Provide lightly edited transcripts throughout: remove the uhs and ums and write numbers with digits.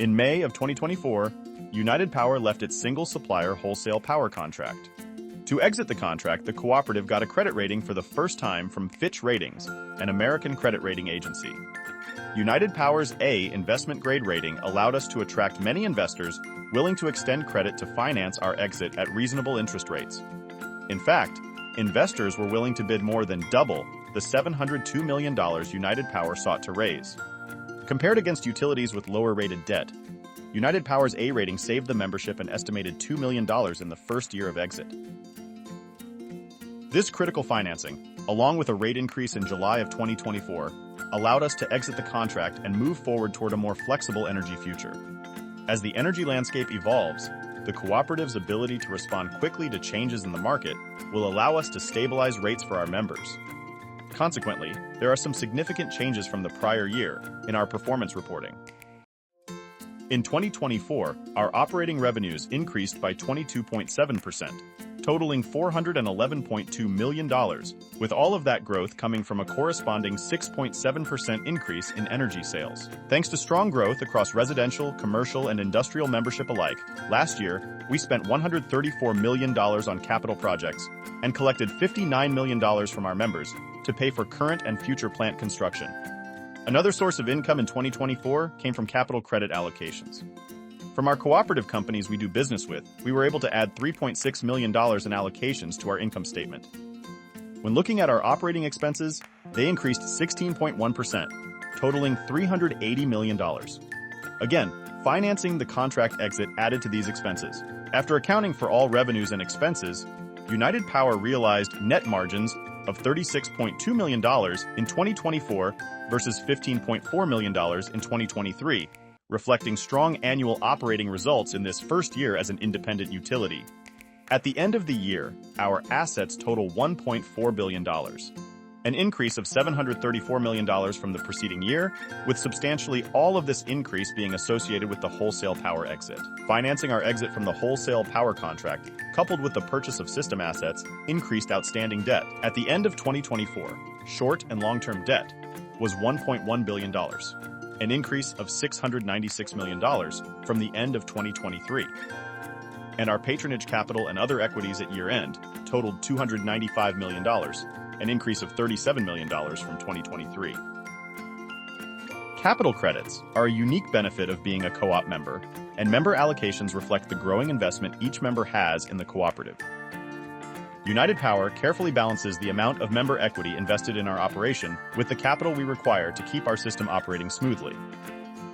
In May of 2024, United Power left its single supplier wholesale power contract. To exit the contract, the cooperative got a credit rating for the first time from Fitch Ratings, an American credit rating agency. United Power's A investment grade rating allowed us to attract many investors willing to extend credit to finance our exit at reasonable interest rates. In fact, investors were willing to bid more than double the $702 million United Power sought to raise. Compared against utilities with lower-rated debt, United Power's A rating saved the membership an estimated $2 million in the first year of exit. This critical financing, along with a rate increase in July of 2024, allowed us to exit the contract and move forward toward a more flexible energy future. As the energy landscape evolves, the cooperative's ability to respond quickly to changes in the market will allow us to stabilize rates for our members. Consequently, there are some significant changes from the prior year in our performance reporting. In 2024, our operating revenues increased by 22.7%, totaling $411.2 million, with all of that growth coming from a corresponding 6.7% increase in energy sales. Thanks to strong growth across residential, commercial, and industrial membership alike, last year, we spent $134 million on capital projects and collected $59 million from our members to pay for current and future plant construction. Another source of income in 2024 came from capital credit allocations. From our cooperative companies we do business with, we were able to add $3.6 million in allocations to our income statement. When looking at our operating expenses, they increased 16.1%, totaling $380 million. Again, financing the contract exit added to these expenses. After accounting for all revenues and expenses, United Power realized net margins of $36.2 million in 2024 versus $15.4 million in 2023, reflecting strong annual operating results in this first year as an independent utility. At the end of the year, our assets total $1.4 billion, an increase of $734 million from the preceding year, with substantially all of this increase being associated with the wholesale power exit. Financing our exit from the wholesale power contract, coupled with the purchase of system assets, increased outstanding debt. At the end of 2024, short and long-term debt was $1.1 billion, an increase of $696 million from the end of 2023. And our patronage capital and other equities at year-end totaled $295 million, an increase of $37 million from 2023. Capital credits are a unique benefit of being a co-op member, and member allocations reflect the growing investment each member has in the cooperative. United Power carefully balances the amount of member equity invested in our operation with the capital we require to keep our system operating smoothly.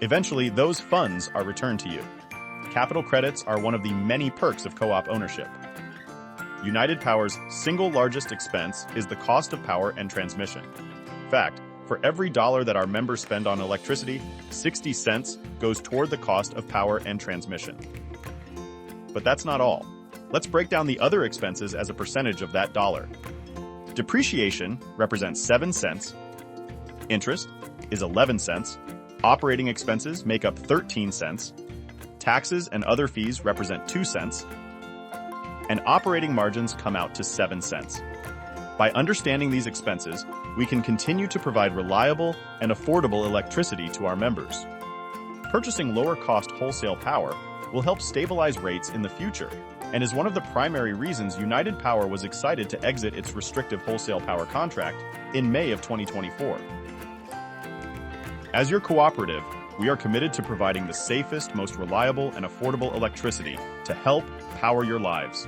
Eventually, those funds are returned to you. Capital credits are one of the many perks of co-op ownership. United Power's single largest expense is the cost of power and transmission. In fact, for every dollar that our members spend on electricity, 60 cents goes toward the cost of power and transmission. But that's not all. Let's break down the other expenses as a percentage of that dollar. Depreciation represents 7 cents. Interest is 11 cents. Operating expenses make up 13 cents. Taxes and other fees represent 2 cents. And operating margins come out to 7 cents. By understanding these expenses, we can continue to provide reliable and affordable electricity to our members. Purchasing lower-cost wholesale power will help stabilize rates in the future, and is one of the primary reasons United Power was excited to exit its restrictive wholesale power contract in May of 2024. As your cooperative, we are committed to providing the safest, most reliable, and affordable electricity to help power your lives.